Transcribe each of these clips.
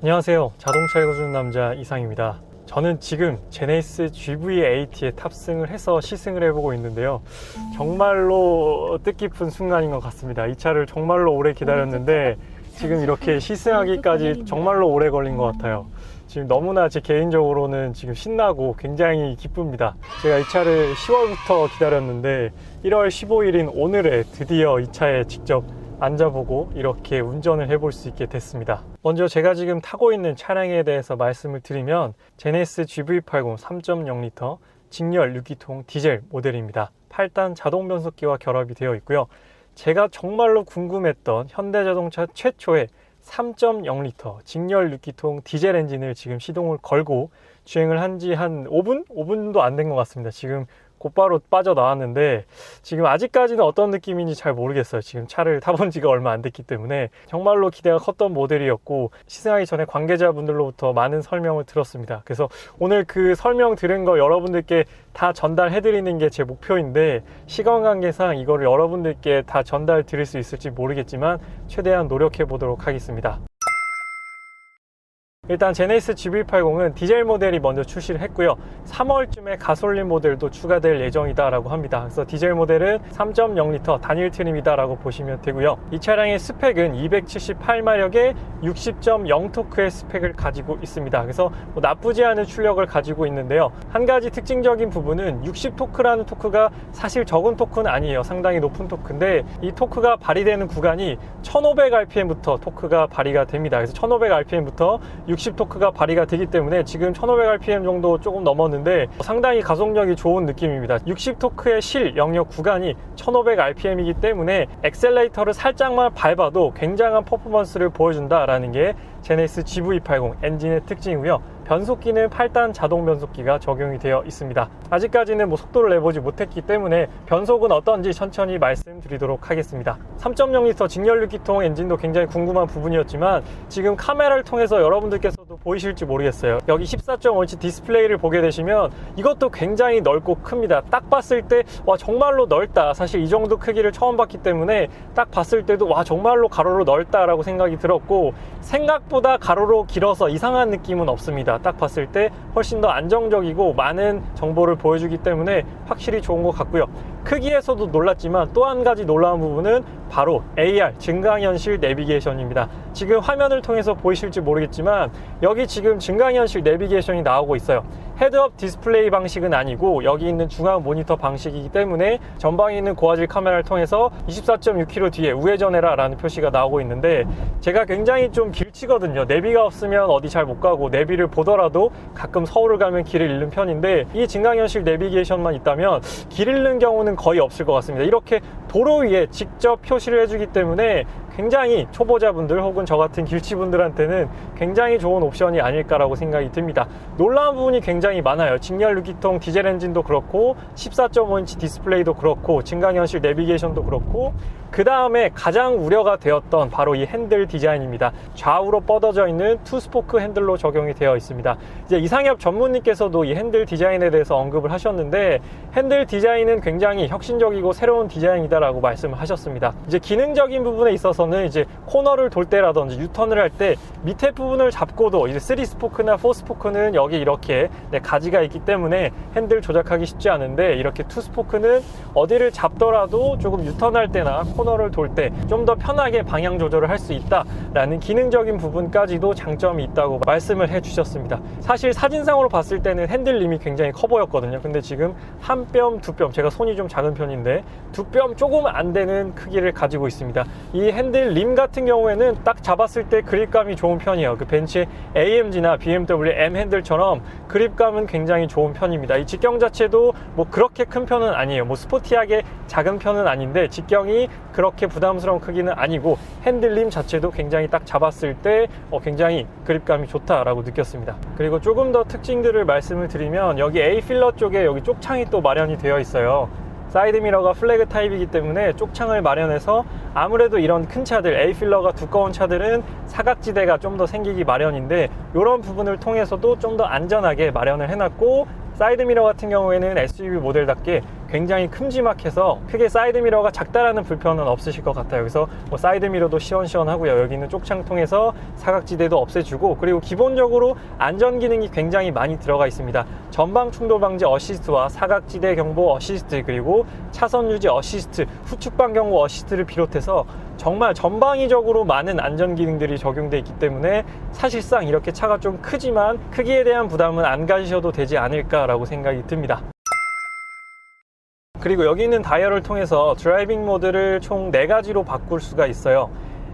안녕하세요. 자동차 읽어주는 남자 이상입니다. 저는 지금 제네시스 GV80에 탑승을 해서 시승을 해보고 있는데요. 정말로 뜻깊은 순간인 것 같습니다. 이 차를 정말로 오래 기다렸는데 지금 이렇게 시승하기까지 정말로 오래 걸린 것 같아요. 지금 너무나 제 개인적으로는 지금 신나고 굉장히 기쁩니다. 제가 이 차를 10월부터 기다렸는데 1월 15일인 오늘에 드디어 이 차에 직접 앉아보고 이렇게 운전을 해볼 수 있게 됐습니다. 먼저 제가 지금 타고 있는 차량에 대해서 말씀을 드리면 제네시스 GV80 3.0L 직렬 6기통 디젤 모델입니다. 8단 자동 변속기와 결합이 되어 있고요. 제가 정말로 궁금했던 현대자동차 최초의 3.0L 직렬 6기통 디젤 엔진을 지금 시동을 걸고 주행을 한 지 한 5분? 5분도 안 된 것 같습니다. 지금 곧바로 빠져나왔는데 지금 아직까지는 어떤 느낌인지 잘 모르겠어요. 지금 차를 타본 지가 얼마 안 됐기 때문에 정말로 기대가 컸던 모델이었고 시승하기 전에 관계자분들로부터 많은 설명을 들었습니다. 그래서 오늘 그 설명 들은 거 여러분들께 다 전달해 드리는 게 제 목표인데 시간 관계상 이거를 여러분들께 다 전달 드릴 수 있을지 모르겠지만 최대한 노력해 보도록 하겠습니다. 일단 제네시스 GV80은 디젤 모델이 먼저 출시를 했고요. 3월쯤에 가솔린 모델도 추가될 예정이다 라고 합니다. 그래서 디젤 모델은 3.0L 단일 트림이다 라고 보시면 되고요. 이 차량의 스펙은 278마력의 60.0토크의 스펙을 가지고 있습니다. 그래서 나쁘지 않은 출력을 가지고 있는데요. 한 가지 특징적인 부분은 60토크라는 토크가 사실 적은 토크는 아니에요. 상당히 높은 토크인데 이 토크가 발휘되는 구간이 1500rpm부터 토크가 발휘가 됩니다. 그래서 1500rpm부터 60토크가 발휘가 되기 때문에 지금 1500rpm 정도 조금 넘었는데 상당히 가속력이 좋은 느낌입니다. 60토크의 실 영역 구간이 1500rpm이기 때문에 엑셀레이터를 살짝만 밟아도 굉장한 퍼포먼스를 보여준다라는 게 제네시스 GV80 엔진의 특징이고요. 변속기는 8단 자동 변속기가 적용이 되어 있습니다. 아직까지는 속도를 내보지 못했기 때문에 변속은 어떤지 천천히 말씀드리도록 하겠습니다. 3.0L 직렬 6기통 엔진도 굉장히 궁금한 부분이었지만 지금 카메라를 통해서 여러분들께서도 보이실지 모르겠어요. 여기 14.5인치 디스플레이를 보게 되시면 이것도 굉장히 넓고 큽니다. 딱 봤을 때 와 정말로 넓다. 사실 이 정도 크기를 처음 봤기 때문에 딱 봤을 때도 와 정말로 가로로 넓다라고 생각이 들었고 생각보다 가로로 길어서 이상한 느낌은 없습니다. 딱 봤을 때 훨씬 더 안정적이고 많은 정보를 보여주기 때문에 확실히 좋은 것 같고요. 크기에서도 놀랐지만 또 한 가지 놀라운 부분은 바로 AR 증강현실 내비게이션입니다. 지금 화면을 통해서 보이실지 모르겠지만 여기 지금 증강현실 내비게이션이 나오고 있어요. 헤드업 디스플레이 방식은 아니고 여기 있는 중앙 모니터 방식이기 때문에 전방에 있는 고화질 카메라를 통해서 24.6km 뒤에 우회전해라 라는 표시가 나오고 있는데 제가 굉장히 좀 길치거든요. 내비가 없으면 어디 잘 못 가고 내비를 보더라도 가끔 서울을 가면 길을 잃는 편인데 이 증강현실 내비게이션만 있다면 길 잃는 경우는 거의 없을 것 같습니다. 이렇게 도로 위에 직접 표시를 해주기 때문에 굉장히 초보자분들 혹은 저 같은 길치분들한테는 굉장히 좋은 옵션이 아닐까라고 생각이 듭니다. 놀라운 부분이 굉장히 많아요. 직렬 6기통 디젤 엔진도 그렇고 14.5인치 디스플레이도 그렇고 증강현실 내비게이션도 그렇고 그 다음에 가장 우려가 되었던 바로 이 핸들 디자인입니다. 좌우로 뻗어져 있는 투스포크 핸들로 적용이 되어 있습니다. 이제 이상엽 전무님께서도 이 핸들 디자인에 대해서 언급을 하셨는데 핸들 디자인은 굉장히 혁신적이고 새로운 디자인이다라고 말씀을 하셨습니다. 이제 기능적인 부분에 있어서는 이제 코너를 돌 때라든지 유턴을 할 때 밑에 부분을 잡고도 이제 3스포크나 4스포크는 여기 이렇게 가지가 있기 때문에 핸들 조작하기 쉽지 않은데 이렇게 2스포크는 어디를 잡더라도 조금 유턴할 때나 코너를 돌 때 좀 더 편하게 방향 조절을 할 수 있다라는 기능적인 부분까지도 장점이 있다고 말씀을 해주셨습니다. 사실 사진상으로 봤을 때는 핸들림이 굉장히 커 보였거든요. 근데 지금 한 뼘, 두 뼘, 제가 손이 좀 작은 편인데 두 뼘 조금 안 되는 크기를 가지고 있습니다. 이 핸들림 같은 경우에는 딱 잡았을 때 그립감이 좋은 편이에요. 그 벤츠의 AMG나 BMW M 핸들처럼 그립감은 굉장히 좋은 편입니다. 이 직경 자체도 그렇게 큰 편은 아니에요. 스포티하게 작은 편은 아닌데 직경이 그렇게 부담스러운 크기는 아니고 핸들림 자체도 굉장히 딱 잡았을 때 굉장히 그립감이 좋다라고 느꼈습니다. 그리고 조금 더 특징들을 말씀을 드리면 여기 A 필러 쪽에 여기 쪽창이 또 마련이 되어 있어요. 사이드미러가 플래그 타입이기 때문에 쪽창을 마련해서 아무래도 이런 큰 차들, A필러가 두꺼운 차들은 사각지대가 좀 더 생기기 마련인데 이런 부분을 통해서도 좀 더 안전하게 마련을 해놨고 사이드미러 같은 경우에는 SUV 모델답게 굉장히 큼지막해서 크게 사이드미러가 작다라는 불편은 없으실 것 같아요. 그래서 뭐 사이드미러도 시원시원하고요. 여기는 쪽창통에서 사각지대도 없애주고, 그리고 기본적으로 안전 기능이 굉장히 많이 들어가 있습니다. 전방 충돌 방지 어시스트와 사각지대 경보 어시스트, 그리고 차선 유지 어시스트, 후측방 경고 어시스트를 비롯해서 정말 전방위적으로 많은 안전 기능들이 적용되어 있기 때문에 사실상 이렇게 차가 좀 크지만 크기에 대한 부담은 안 가지셔도 되지 않을까라고 생각이 듭니다. 그리고 여기 있는 다이얼을 통해서 드라이빙 모드를 총 4가지로 바꿀 수가 있어요.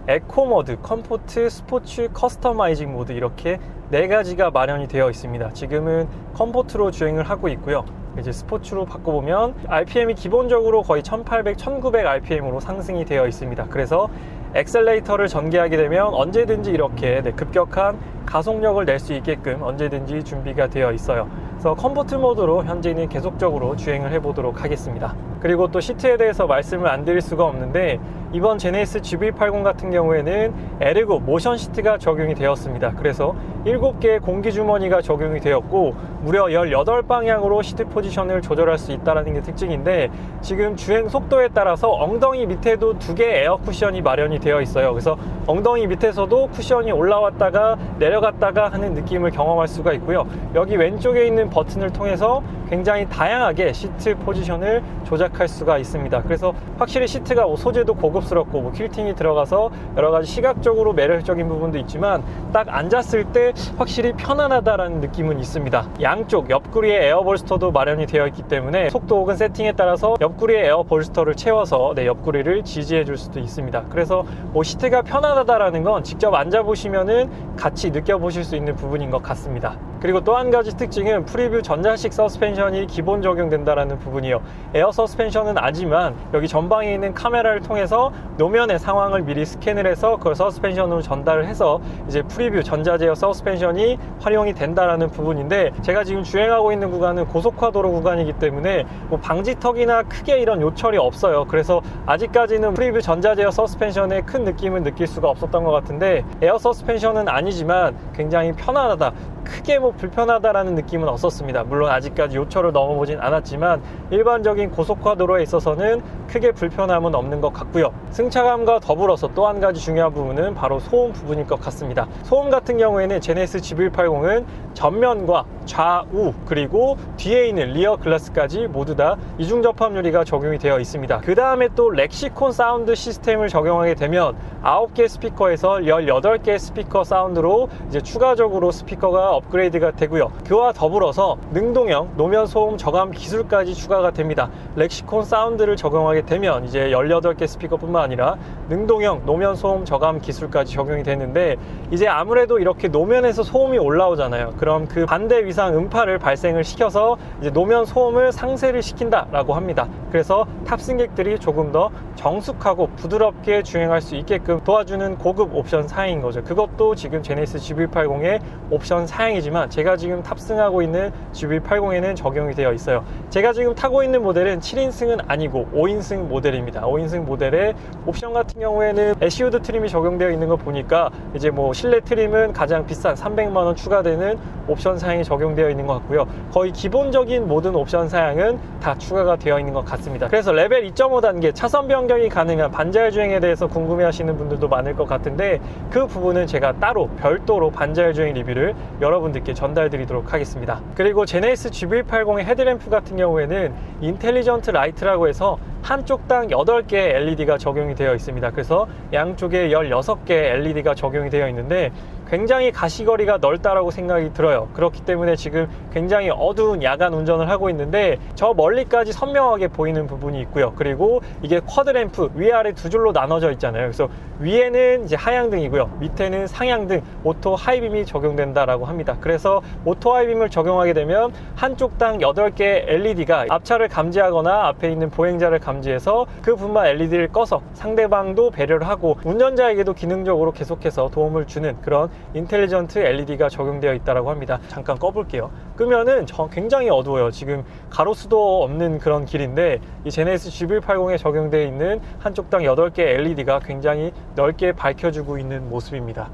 에코 모드, 컴포트, 스포츠, 커스터마이징 모드, 이렇게 4가지가 마련이 되어 있습니다. 지금은 컴포트로 주행을 하고 있고요. 이제 스포츠로 바꿔보면 RPM이 기본적으로 거의 1800, 1900 RPM으로 상승이 되어 있습니다. 그래서 엑셀레이터를 전개하게 되면 언제든지 이렇게 급격한 가속력을 낼 수 있게끔 언제든지 준비가 되어 있어요. 그래서 컴포트 모드로 현재는 계속적으로 주행을 해보도록 하겠습니다. 그리고 또 시트에 대해서 말씀을 안 드릴 수가 없는데, 이번 제네시스 GV80 같은 경우에는 에르고 모션 시트가 적용이 되었습니다. 그래서 7개의 공기주머니가 적용이 되었고 무려 18방향으로 시트 포지션을 조절할 수 있다는 게 특징인데, 지금 주행 속도에 따라서 엉덩이 밑에도 2개의 에어 쿠션이 마련이 되어 있어요. 그래서 엉덩이 밑에서도 쿠션이 올라왔다가 내려갔다가 하는 느낌을 경험할 수가 있고요. 여기 왼쪽에 있는 버튼을 통해서 굉장히 다양하게 시트 포지션을 조작할 수가 있습니다. 그래서 확실히 시트가 소재도 고급스럽고 퀼팅이 들어가서 여러가지 시각적으로 매력적인 부분도 있지만 딱 앉았을 때 확실히 편안하다라는 느낌은 있습니다. 양쪽 옆구리에 에어볼스터도 마련이 되어 있기 때문에 속도 혹은 세팅에 따라서 옆구리에 에어볼스터를 채워서 옆구리를 지지해 줄 수도 있습니다. 그래서 시트가 편안하다라는 건 직접 앉아보시면은 같이 느껴보실 수 있는 부분인 것 같습니다. 그리고 또 한 가지 특징은 프리뷰 전자식 서스펜션이 기본 적용된다라는 부분이요. 에어 서스펜션은 아니지만 여기 전방에 있는 카메라를 통해서 노면의 상황을 미리 스캔을 해서 그걸 서스펜션으로 전달을 해서 이제 프리뷰 전자제어 서스펜션이 활용이 된다라는 부분인데, 제가 지금 주행하고 있는 구간은 고속화도로 구간이기 때문에 방지턱이나 크게 이런 요철이 없어요. 그래서 아직까지는 프리뷰 전자제어 서스펜션의 큰 느낌은 느낄 수가 없었던 것 같은데, 에어 서스펜션은 아니지만 굉장히 편안하다, 크게 불편하다라는 느낌은 없었습니다. 물론 아직까지 요철을 넘어보진 않았지만 일반적인 고속화도로에 있어서는 크게 불편함은 없는 것 같고요. 승차감과 더불어서 또 한 가지 중요한 부분은 바로 소음 부분일 것 같습니다. 소음 같은 경우에는 제네시스 GV80은 전면과 좌우 그리고 뒤에 있는 리어 글라스까지 모두 다 이중 접합 유리가 적용이 되어 있습니다. 그 다음에 또 렉시콘 사운드 시스템을 적용하게 되면 9개 스피커에서 18개 스피커 사운드로 이제 추가적으로 스피커가 업그레이드가 되고요. 그와 더불어서 능동형 노면 소음 저감 기술까지 추가가 됩니다. 렉시콘 사운드를 적용하게 되면 이제 18개 스피커뿐만 아니라 능동형 노면 소음 저감 기술까지 적용이 되는데, 이제 아무래도 이렇게 노면에서 소음이 올라오잖아요. 그럼 그 반대 위상 음파를 발생을 시켜서 이제 노면 소음을 상쇄를 시킨다라고 합니다. 그래서 탑승객들이 조금 더 정숙하고 부드럽게 주행할 수 있게끔 도와주는 고급 옵션 사양인 거죠. 그것도 지금 제네시스 GV80의 옵션 사양이지만 제가 지금 탑승하고 있는 GV80에는 적용이 되어 있어요. 제가 지금 타고 있는 모델은 7인승은 아니고 5인승 모델입니다. 5인승 모델의 옵션 같은 경우에는 애쉬우드 트림이 적용되어 있는 거 보니까 이제 실내 트림은 가장 비싼 300만원 추가되는 옵션 사양이 적용되어 있는 것 같고요. 거의 기본적인 모든 옵션 사양은 다 추가가 되어 있는 것 같습니다. 그래서 레벨 2.5 단계 차선 변경이 가능한 반자율 주행에 대해서 궁금해 하시는 분들도 많을 것 같은데, 그 부분은 제가 따로 별도로 반자율 주행 리뷰를 여러분들께 전달 드리도록 하겠습니다. 그리고 제네시스 GV80의 헤드램프 같은 경우에는 인텔리전트 라이트라고 해서 한쪽당 8개의 LED가 적용이 되어 있습니다. 그래서 양쪽에 16개의 LED가 적용이 되어 있는데 굉장히 가시거리가 넓다라고 생각이 들어요. 그렇기 때문에 지금 굉장히 어두운 야간 운전을 하고 있는데 저 멀리까지 선명하게 보이는 부분이 있고요. 그리고 이게 쿼드램프 위아래 두 줄로 나눠져 있잖아요. 그래서 위에는 이제 하향등이고요. 밑에는 상향등, 오토 하이빔이 적용된다라고 합니다. 그래서 오토 하이빔을 적용하게 되면 한쪽당 8개의 LED가 앞차를 감지하거나 앞에 있는 보행자를 감지해서 그 분만 LED를 꺼서 상대방도 배려를 하고 운전자에게도 기능적으로 계속해서 도움을 주는 그런 인텔리전트 LED가 적용되어 있다고 합니다. 잠깐 꺼볼게요. 끄면은 굉장히 어두워요. 지금 가로수도 없는 그런 길인데 이 제네시스 GV80에 적용되어 있는 한쪽당 8개 LED가 굉장히 넓게 밝혀주고 있는 모습입니다.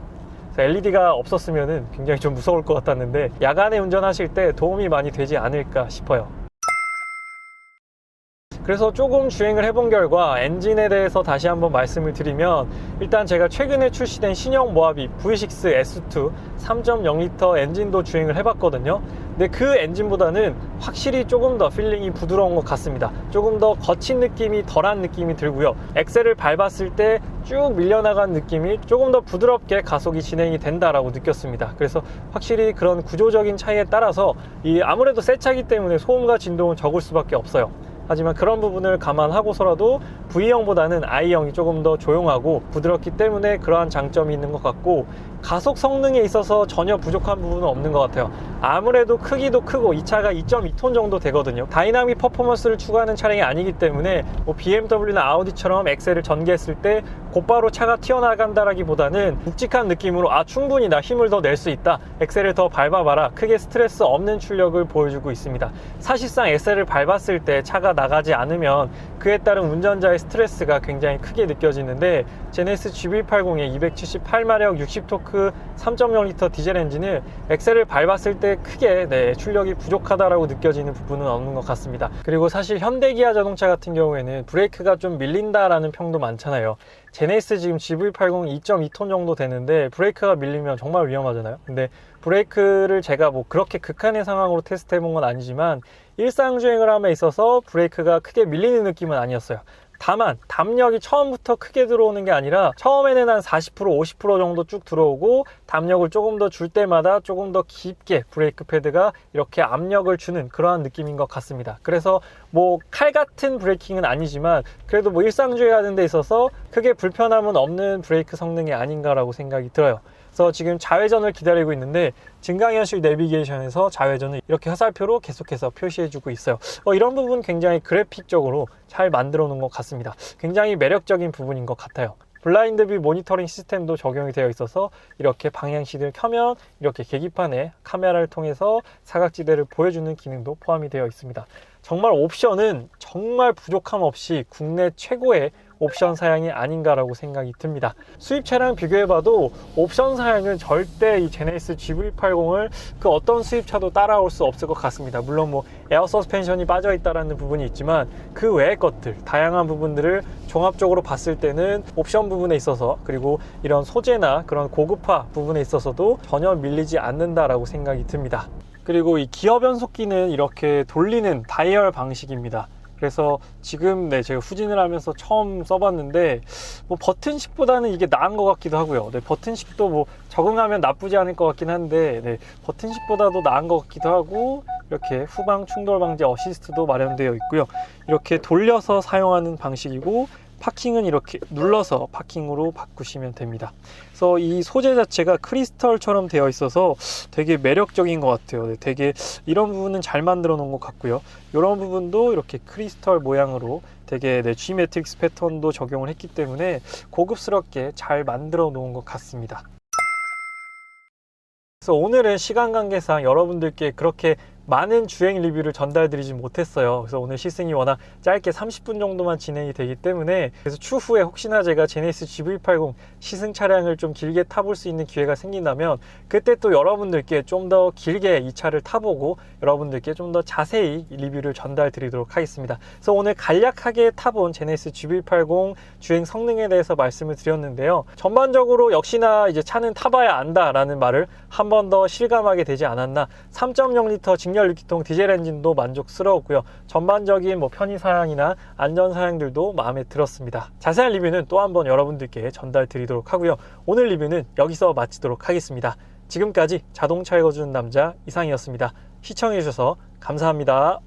LED가 없었으면 굉장히 좀 무서울 것 같았는데 야간에 운전하실 때 도움이 많이 되지 않을까 싶어요. 그래서 조금 주행을 해본 결과 엔진에 대해서 다시 한번 말씀을 드리면, 일단 제가 최근에 출시된 신형 모하비 V6 S2 3.0L 엔진도 주행을 해봤거든요. 근데 그 엔진보다는 확실히 조금 더 필링이 부드러운 것 같습니다. 조금 더 거친 느낌이 덜한 느낌이 들고요. 엑셀을 밟았을 때 쭉 밀려나간 느낌이 조금 더 부드럽게 가속이 진행이 된다라고 느꼈습니다. 그래서 확실히 그런 구조적인 차이에 따라서 아무래도 새 차이기 때문에 소음과 진동은 적을 수밖에 없어요. 하지만 그런 부분을 감안하고서라도 V형보다는 I형이 조금 더 조용하고 부드럽기 때문에 그러한 장점이 있는 것 같고, 가속 성능에 있어서 전혀 부족한 부분은 없는 것 같아요. 아무래도 크기도 크고 이 차가 2.2톤 정도 되거든요. 다이나믹 퍼포먼스를 추구하는 차량이 아니기 때문에 BMW나 아우디처럼 엑셀을 전개했을 때 곧바로 차가 튀어나간다라기보다는 묵직한 느낌으로 충분히 나 힘을 더 낼 수 있다, 엑셀을 더 밟아봐라, 크게 스트레스 없는 출력을 보여주고 있습니다. 사실상 엑셀을 밟았을 때 차가 나가지 않으면 그에 따른 운전자의 스트레스가 굉장히 크게 느껴지는데, 제네시스 GV80의 278마력 60토크 3.0L 디젤 엔진을 엑셀을 밟았을 때 크게 출력이 부족하다라고 느껴지는 부분은 없는 것 같습니다. 그리고 사실 현대기아 자동차 같은 경우에는 브레이크가 좀 밀린다라는 평도 많잖아요. 제네시스 지금 GV80 2.2톤 정도 되는데 브레이크가 밀리면 정말 위험하잖아요. 근데 브레이크를 제가 그렇게 극한의 상황으로 테스트 해본 건 아니지만 일상 주행을 함에 있어서 브레이크가 크게 밀리는 느낌은 아니었어요. 다만 담력이 처음부터 크게 들어오는 게 아니라 처음에는 한 40% 50% 정도 쭉 들어오고, 담력을 조금 더 줄 때마다 조금 더 깊게 브레이크 패드가 이렇게 압력을 주는 그러한 느낌인 것 같습니다. 그래서 칼 같은 브레이킹은 아니지만 그래도 일상 주행하는 데 있어서 크게 불편함은 없는 브레이크 성능이 아닌가라고 생각이 들어요. 그래서 지금 좌회전을 기다리고 있는데 증강현실 내비게이션에서 좌회전을 이렇게 화살표로 계속해서 표시해주고 있어요. 이런 부분 굉장히 그래픽적으로 잘 만들어 놓은 것 같습니다. 굉장히 매력적인 부분인 것 같아요. 블라인드 뷰 모니터링 시스템도 적용이 되어 있어서 이렇게 방향시를 켜면 이렇게 계기판에 카메라를 통해서 사각지대를 보여주는 기능도 포함이 되어 있습니다. 정말 옵션은 정말 부족함 없이 국내 최고의 옵션 사양이 아닌가라고 생각이 듭니다. 수입 차량 비교해봐도 옵션 사양은 절대 이 제네시스 GV80을 그 어떤 수입차도 따라올 수 없을 것 같습니다. 물론 에어 서스펜션이 빠져있다라는 부분이 있지만 그 외의 것들, 다양한 부분들을 종합적으로 봤을 때는 옵션 부분에 있어서, 그리고 이런 소재나 그런 고급화 부분에 있어서도 전혀 밀리지 않는다라고 생각이 듭니다. 그리고 이 기어 변속기는 이렇게 돌리는 다이얼 방식입니다. 그래서 지금 제가 후진을 하면서 처음 써봤는데 버튼식보다는 이게 나은 것 같기도 하고요. 버튼식도 적응하면 나쁘지 않을 것 같긴 한데 버튼식보다도 나은 것 같기도 하고, 이렇게 후방 충돌 방지 어시스트도 마련되어 있고요. 이렇게 돌려서 사용하는 방식이고, 파킹은 이렇게 눌러서 파킹으로 바꾸시면 됩니다. 그래서 이 소재 자체가 크리스털처럼 되어 있어서 되게 매력적인 것 같아요. 되게 이런 부분은 잘 만들어 놓은 것 같고요. 이런 부분도 이렇게 크리스털 모양으로 되게 G 매트릭스 패턴도 적용을 했기 때문에 고급스럽게 잘 만들어 놓은 것 같습니다. 그래서 오늘은 시간 관계상 여러분들께 그렇게 많은 주행 리뷰를 전달드리지 못했어요. 그래서 오늘 시승이 워낙 짧게 30분 정도만 진행이 되기 때문에, 그래서 추후에 혹시나 제가 제네시스 GV80 시승 차량을 좀 길게 타볼 수 있는 기회가 생긴다면 그때 또 여러분들께 좀 더 길게 이 차를 타보고 여러분들께 좀 더 자세히 리뷰를 전달드리도록 하겠습니다. 그래서 오늘 간략하게 타본 제네시스 GV80 주행 성능에 대해서 말씀을 드렸는데요. 전반적으로 역시나 이제 차는 타봐야 안다라는 말을 한 번 더 실감하게 되지 않았나. 3.0L 직렬 6기통 디젤 엔진도 만족스러웠고요. 전반적인 편의사양이나 안전사양들도 마음에 들었습니다. 자세한 리뷰는 또 한 번 여러분들께 전달드리도록 하고요. 오늘 리뷰는 여기서 마치도록 하겠습니다. 지금까지 자동차 읽어주는 남자 이상이었습니다. 시청해주셔서 감사합니다.